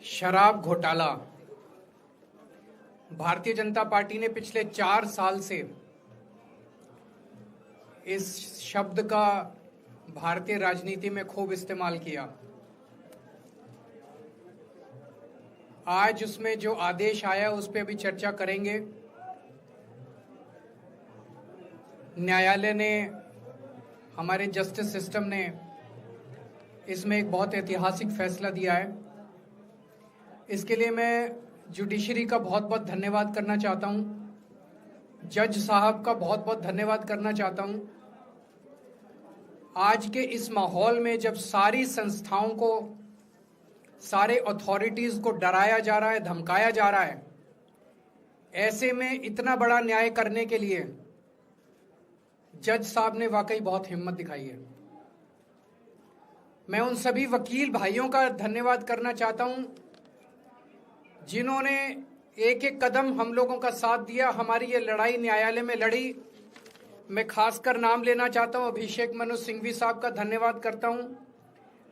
शराब घोटाला। भारतीय जनता पार्टी ने पिछले 4 साल से इस शब्द का भारतीय राजनीति में खूब इस्तेमाल किया। आज उसमें जो आदेश आया उस पर अभी चर्चा करेंगे। न्यायालय ने, हमारे जस्टिस सिस्टम ने इसमें एक बहुत ऐतिहासिक फैसला दिया है। इसके लिए मैं जुडिशरी का बहुत बहुत धन्यवाद करना चाहता हूं, जज साहब का बहुत बहुत धन्यवाद करना चाहता हूं। आज के इस माहौल में जब सारी संस्थाओं को, सारे अथॉरिटीज को डराया जा रहा है, धमकाया जा रहा है, ऐसे में इतना बड़ा न्याय करने के लिए जज साहब ने वाकई बहुत हिम्मत दिखाई है। मैं उन सभी वकील भाइयों का धन्यवाद करना चाहता हूं जिन्होंने एक एक कदम हम लोगों का साथ दिया, हमारी ये लड़ाई न्यायालय में लड़ी। मैं खासकर नाम लेना चाहता हूं, अभिषेक मनु सिंघवी साहब का धन्यवाद करता हूं,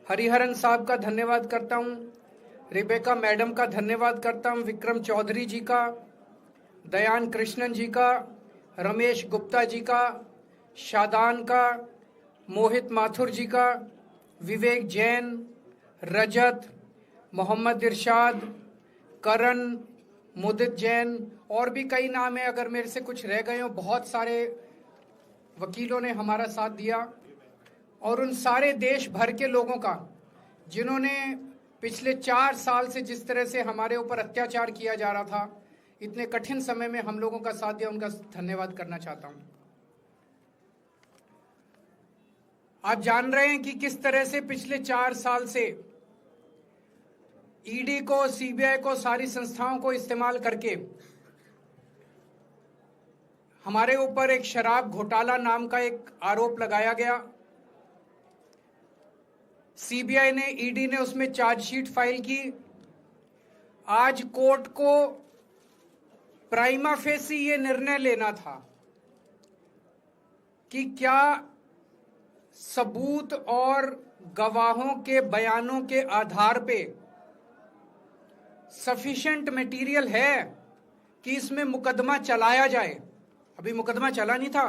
हरिहरन साहब का धन्यवाद करता हूं, रिबेका मैडम का धन्यवाद करता हूं, विक्रम चौधरी जी का, दयान कृष्णन जी का, रमेश गुप्ता जी का, शादान का, मोहित माथुर जी का, विवेक जैन, रजत, मोहम्मद इरशाद, करण, मुदित जैन, और भी कई नाम है, अगर मेरे से कुछ रह गए हो। बहुत सारे वकीलों ने हमारा साथ दिया, और उन सारे देश भर के लोगों का जिन्होंने पिछले 4 साल से जिस तरह से हमारे ऊपर अत्याचार किया जा रहा था, इतने कठिन समय में हम लोगों का साथ दिया, उनका धन्यवाद करना चाहता हूं। आप जान रहे हैं कि किस तरह से पिछले 4 साल से ईडी को, सीबीआई को, सारी संस्थाओं को इस्तेमाल करके हमारे ऊपर एक शराब घोटाला नाम का एक आरोप लगाया गया। सीबीआई ने, ईडी ने उसमें चार्जशीट फाइल की। आज कोर्ट को प्राइमा फेसी ये निर्णय लेना था कि क्या सबूत और गवाहों के बयानों के आधार पे सफिशिएंट मटेरियल है कि इसमें मुकदमा चलाया जाए। अभी मुकदमा चला नहीं था।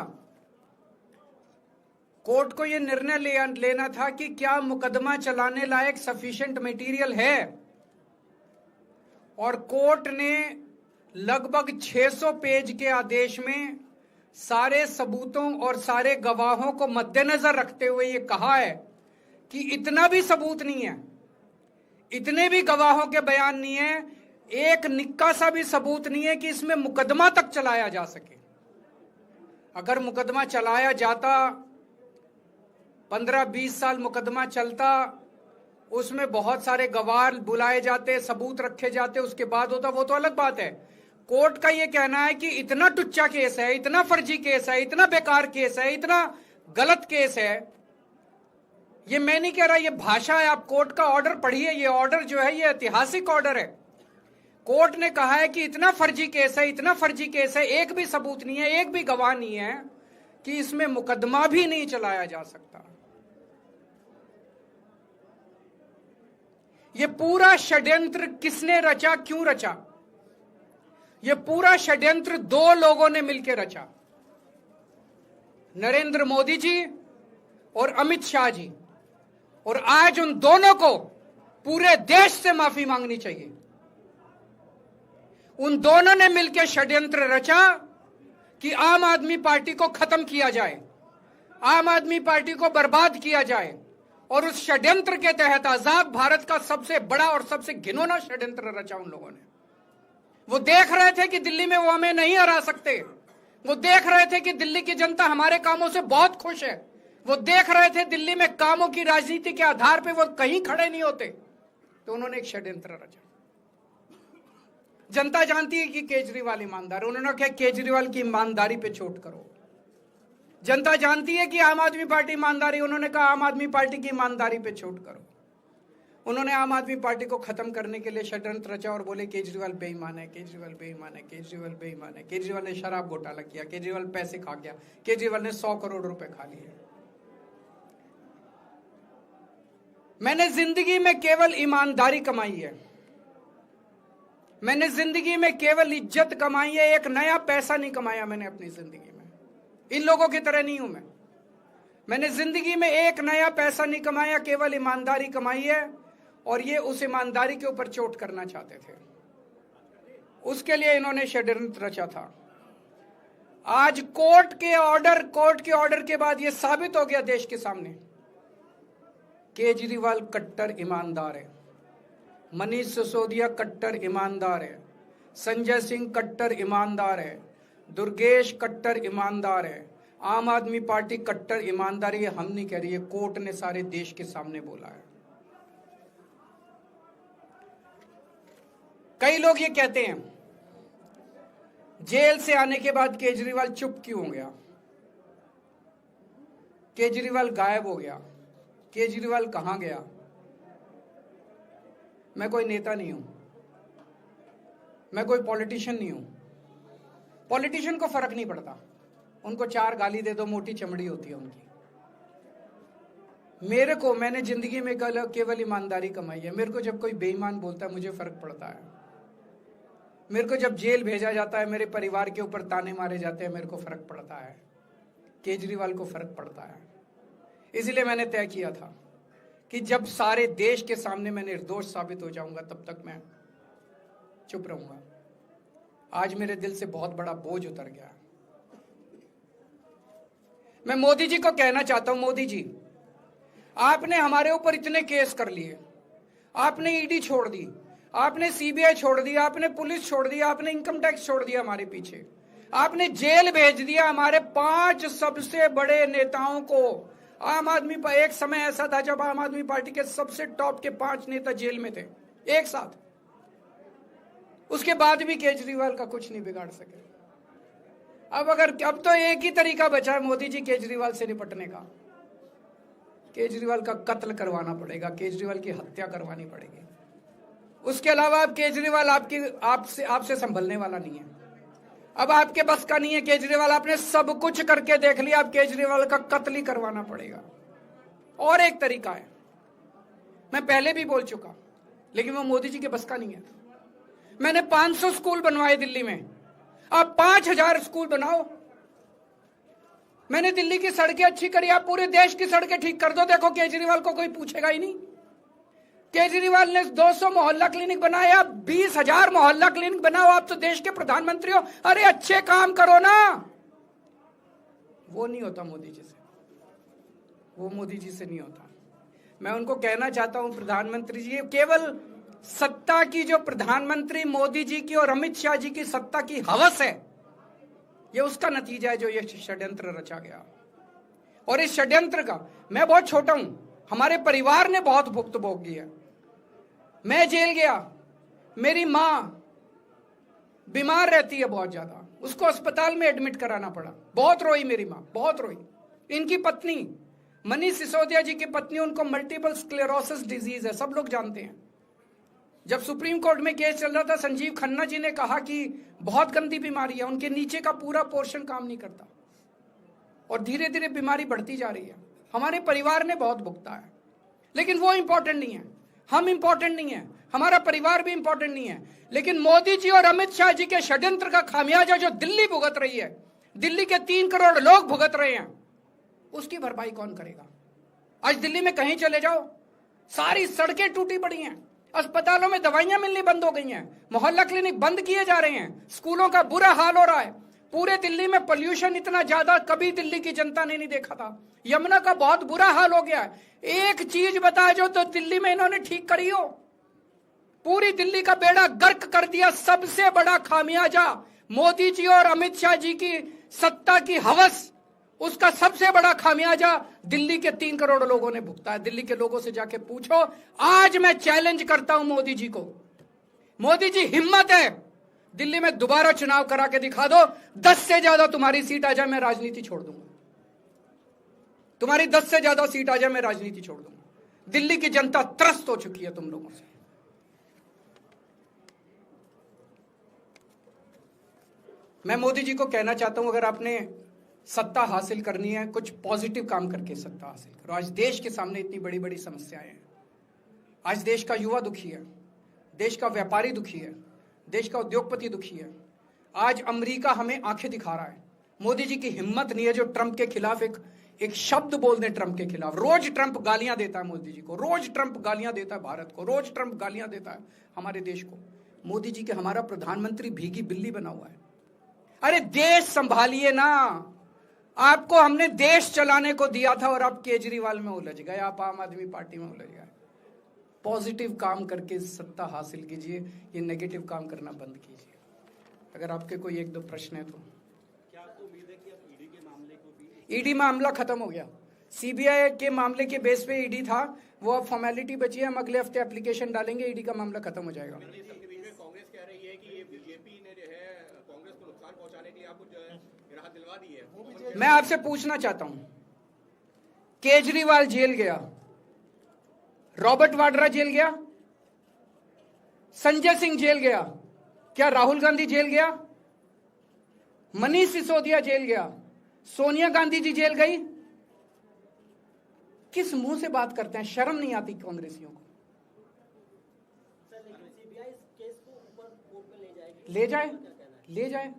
कोर्ट को यह निर्णय लेना था कि क्या मुकदमा चलाने लायक सफिशिएंट मटेरियल है, और कोर्ट ने लगभग 600 पेज के आदेश में सारे सबूतों और सारे गवाहों को मद्देनजर रखते हुए यह कहा है कि इतना भी सबूत नहीं है, इतने भी गवाहों के बयान नहीं है, एक निक्का सा भी सबूत नहीं है कि इसमें मुकदमा तक चलाया जा सके। अगर मुकदमा चलाया जाता, 15-20 साल मुकदमा चलता, उसमें बहुत सारे गवाह बुलाए जाते, सबूत रखे जाते, उसके बाद होता, वो तो अलग बात है। कोर्ट का यह कहना है कि इतना टुच्चा केस है, इतना फर्जी केस है, इतना बेकार केस है, इतना गलत केस है। ये मैं नहीं कह रहा, ये भाषा है। आप कोर्ट का ऑर्डर पढ़िए। ये ऑर्डर जो है ये ऐतिहासिक ऑर्डर है। कोर्ट ने कहा है कि इतना फर्जी केस है, इतना फर्जी केस है, एक भी सबूत नहीं है, एक भी गवाह नहीं है कि इसमें मुकदमा भी नहीं चलाया जा सकता। ये पूरा षड्यंत्र किसने रचा, क्यों रचा? ये पूरा षड्यंत्र 2 लोगों ने मिलकर रचा, नरेंद्र मोदी जी और अमित शाह जी। और आज उन दोनों को पूरे देश से माफी मांगनी चाहिए। उन दोनों ने मिलकर षड्यंत्र रचा कि आम आदमी पार्टी को खत्म किया जाए, आम आदमी पार्टी को बर्बाद किया जाए, और उस षड्यंत्र के तहत आजाद भारत का सबसे बड़ा और सबसे घिनौना षड्यंत्र रचा उन लोगों ने। वो देख रहे थे कि दिल्ली में वो हमें नहीं हरा सकते। वो देख रहे थे कि दिल्ली की जनता हमारे कामों से बहुत खुश है। वो देख रहे थे दिल्ली में कामों की राजनीति के आधार पे वो कहीं खड़े नहीं होते, तो उन्होंने एक षड्यंत्र रचा। जनता जानती है कि केजरीवाल ईमानदार, उन्होंने कहा केजरीवाल की ईमानदारी पे चोट करो। जनता जानती है कि आम आदमी पार्टी ईमानदारी, उन्होंने कहा आम आदमी पार्टी की ईमानदारी पे चोट करो। उन्होंने आम आदमी पार्टी को खत्म करने के लिए षड्यंत्र रचा और बोले केजरीवाल बेईमान है, केजरीवाल बेईमान है, केजरीवाल बेईमान है, केजरीवाल ने शराब घोटाला किया, केजरीवाल पैसे खा गया, केजरीवाल ने 100 करोड़ रुपए खा लिए। मैंने जिंदगी में केवल ईमानदारी कमाई है, मैंने जिंदगी में केवल इज्जत कमाई है, एक नया पैसा नहीं कमाया मैंने अपनी जिंदगी में। इन लोगों की तरह नहीं हूं मैंने जिंदगी में एक नया पैसा नहीं कमाया, केवल ईमानदारी कमाई है। और ये उस ईमानदारी के ऊपर चोट करना चाहते थे, उसके लिए इन्होंने षड्यंत्र रचा था। आज कोर्ट के ऑर्डर के बाद ये साबित हो गया देश के सामने, केजरीवाल कट्टर ईमानदार है, मनीष सिसोदिया कट्टर ईमानदार है, संजय सिंह कट्टर ईमानदार है, दुर्गेश कट्टर ईमानदार है, आम आदमी पार्टी कट्टर ईमानदारी है। हम नहीं कह रही है, कोर्ट ने सारे देश के सामने बोला है। कई लोग ये कहते हैं जेल से आने के बाद केजरीवाल चुप क्यों हो गया, केजरीवाल गायब हो गया, केजरीवाल कहां गया। मैं कोई नेता नहीं हूं, मैं कोई पॉलिटिशियन नहीं हूं। पॉलिटिशियन को फर्क नहीं पड़ता, उनको 4 गाली दे दो, मोटी चमड़ी होती है उनकी। मैंने जिंदगी में केवल ईमानदारी कमाई है। मेरे को जब कोई बेईमान बोलता है मुझे फर्क पड़ता है, मेरे को जब जेल भेजा जाता है, मेरे परिवार के ऊपर ताने मारे जाते हैं, मेरे को फर्क पड़ता है, केजरीवाल को फर्क पड़ता है। इसलिए मैंने तय किया था कि जब सारे देश के सामने मैं निर्दोष साबित हो जाऊंगा तब तक मैं चुप रहूंगा। आज मेरे दिल से बहुत बड़ा बोझ उतर गया। मैं मोदी जी को कहना चाहता हूं, मोदी जी आपने हमारे ऊपर इतने केस कर लिए, आपने ईडी छोड़ दी, आपने सीबीआई छोड़ दी, आपने पुलिस छोड़ दी, आपने इनकम टैक्स छोड़ दिया हमारे पीछे, आपने जेल भेज दिया हमारे 5 सबसे बड़े नेताओं को। आम आदमी पर एक समय ऐसा था जब आम आदमी पार्टी के सबसे टॉप के 5 नेता जेल में थे एक साथ। उसके बाद भी केजरीवाल का कुछ नहीं बिगाड़ सके। अब तो एक ही तरीका बचा है मोदी जी केजरीवाल से निपटने का, केजरीवाल का कत्ल करवाना पड़ेगा, केजरीवाल की हत्या करवानी पड़ेगी। उसके अलावा अब केजरीवाल आपसे संभलने वाला नहीं है। अब आपके बस का नहीं है केजरीवाल, आपने सब कुछ करके देख लिया, अब केजरीवाल का कत्ल ही करवाना पड़ेगा। और एक तरीका है, मैं पहले भी बोल चुका, लेकिन वो मोदी जी के बस का नहीं है। मैंने 500 स्कूल बनवाए दिल्ली में, आप 5000 स्कूल बनाओ। मैंने दिल्ली की सड़कें अच्छी करी, आप पूरे देश की सड़कें ठीक कर दो, देखो केजरीवाल को कोई पूछेगा ही नहीं। केजरीवाल ने 200 मोहल्ला क्लिनिक बनाए, आप 20,000 मोहल्ला क्लिनिक बनाओ, आप तो देश के प्रधानमंत्री हो। अरे अच्छे काम करो ना। वो नहीं होता मोदी जी से, वो मोदी जी से नहीं होता। मैं उनको कहना चाहता हूं, प्रधानमंत्री जी, केवल सत्ता की जो प्रधानमंत्री मोदी जी की और अमित शाह जी की सत्ता की हवस है, ये उसका नतीजा है जो ये षड्यंत्र रचा गया। और इस षड्यंत्र का मैं बहुत छोटा हूं, हमारे परिवार ने बहुत भुगत भोगी है। मैं जेल गया, मेरी मां बीमार रहती है बहुत ज्यादा, उसको अस्पताल में एडमिट कराना पड़ा, बहुत रोई मेरी मां, बहुत रोई। इनकी पत्नी मनीष सिसोदिया जी की पत्नी, उनको मल्टीपल स्क्लेरोसिस डिजीज है, सब लोग जानते हैं। जब सुप्रीम कोर्ट में केस चल रहा था, संजीव खन्ना जी ने कहा कि बहुत गंदी बीमारी है, उनके नीचे का पूरा पोर्शन काम नहीं करता और धीरे धीरे बीमारी बढ़ती जा रही है। हमारे परिवार ने बहुत भुगता है, लेकिन वो इंपॉर्टेंट नहीं है, हम इंपॉर्टेंट नहीं है, हमारा परिवार भी इंपॉर्टेंट नहीं है। लेकिन मोदी जी और अमित शाह जी के षड्यंत्र का खामियाजा जो दिल्ली भुगत रही है, दिल्ली के 3 करोड़ लोग भुगत रहे हैं, उसकी भरपाई कौन करेगा? आज दिल्ली में कहीं चले जाओ, सारी सड़कें टूटी पड़ी हैं, अस्पतालों में दवाइयां मिलनी बंद हो गई हैं, मोहल्ला क्लिनिक बंद किए जा रहे हैं, स्कूलों का बुरा हाल हो रहा है। पूरे दिल्ली में पोल्यूशन इतना ज्यादा कभी दिल्ली की जनता ने नहीं देखा था। यमुना का बहुत बुरा हाल हो गया है। एक चीज बता जो तो दिल्ली में इन्होंने ठीक करी हो, पूरी दिल्ली का बेड़ा गर्क कर दिया। सबसे बड़ा खामियाजा मोदी जी और अमित शाह जी की सत्ता की हवस, उसका सबसे बड़ा खामियाजा दिल्ली के 3 करोड़ लोगों ने भुगता है। दिल्ली के लोगों से जाके पूछो। आज मैं चैलेंज करता हूं मोदी जी को, मोदी जी हिम्मत है दिल्ली में दोबारा चुनाव करा के दिखा दो, 10 से ज्यादा तुम्हारी सीट आ जाए, मैं राजनीति छोड़ दूंगा। तुम्हारी 10 से ज्यादा सीट आ जाए, मैं राजनीति छोड़ दूंगा। दिल्ली की जनता त्रस्त हो चुकी है तुम लोगों से। मैं मोदी जी को कहना चाहता हूं, अगर आपने सत्ता हासिल करनी है, कुछ पॉजिटिव काम करके सत्ता हासिल करो। आज देश के सामने इतनी बड़ी बड़ी समस्याएं हैं। आज देश का युवा दुखी है, देश का व्यापारी दुखी है, देश का उद्योगपति दुखी है। आज अमेरिका हमें आंखें दिखा रहा है। मोदी जी की हिम्मत नहीं है जो ट्रंप के खिलाफ एक शब्द बोल दें। ट्रंप के खिलाफ रोज ट्रंप गालियां देता है मोदी जी को, रोज ट्रंप गालियां देता है भारत को, रोज ट्रंप गालियां देता है हमारे देश को। मोदी जी के हमारा प्रधानमंत्री भीगी बिल्ली बना हुआ है। अरे देश संभालिए ना। आपको हमने देश चलाने को दिया था और आप केजरीवाल में उलझ गए, आप आम आदमी पार्टी में उलझ गए। पॉजिटिव काम करके सत्ता हासिल कीजिए, ये नेगेटिव काम करना बंद कीजिए। अगर आपके कोई एक दो प्रश्न है तो। क्या आपको उम्मीद है कि आप ईडी के मामले को भी? ईडी मामला खत्म हो गया। सीबीआई के मामले के बेस पे ईडी था, वो अब फॉर्मेलिटी बची है। हम अगले हफ्ते एप्लीकेशन डालेंगे, ईडी का मामला खत्म हो जाएगा। कांग्रेस कह रही है कि ये बीजेपी ने जो है कांग्रेस को नुकसान पहुंचाने के लिए आपको जो है राहत दिलवा दी है। मैं आपसे पूछना चाहता हूं, केजरीवाल जेल गया, रॉबर्ट वाड्रा जेल गया, संजय सिंह जेल गया, क्या राहुल गांधी जेल गया? मनीष सिसोदिया जेल गया, सोनिया गांधी जी जेल गई? किस मुंह से बात करते हैं? शर्म नहीं आती कांग्रेसियों को? ले जाए,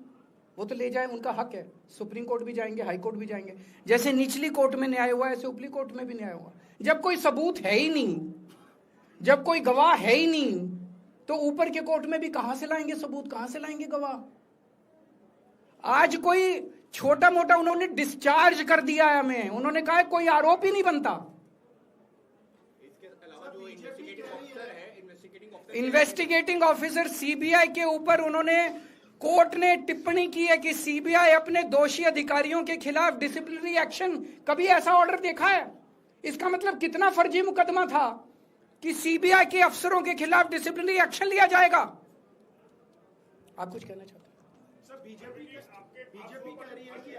वो तो ले जाए, उनका हक है। सुप्रीम कोर्ट भी जाएंगे, हाई कोर्ट भी जाएंगे। जैसे निचली कोर्ट में न्याय हुआ, ऐसे ऊपरी कोर्ट में भी न्याय हुआ। जब कोई सबूत है ही नहीं, जब कोई गवाह है ही नहीं, तो ऊपर के कोर्ट में भी कहां से लाएंगे सबूत, कहां से लाएंगे गवाह? आज कोई छोटा मोटा उन्होंने डिस्चार्ज कर दिया है हमें, उन्होंने कहा कोई आरोप ही नहीं बनता। इसके अलावा जो इन्वेस्टिगेटिंग ऑफिसर सीबीआई के ऊपर उन्होंने, कोर्ट ने टिप्पणी की है कि सीबीआई अपने दोषी अधिकारियों के खिलाफ डिसिप्लिनरी एक्शन, कभी ऐसा ऑर्डर देखा है? इसका मतलब कितना फर्जी मुकदमा था कि सीबीआई के अफसरों के खिलाफ डिसिप्लिनरी एक्शन लिया जाएगा। आप कुछ कहना चाहते हैं? सर, बीजेपी कह रही है कि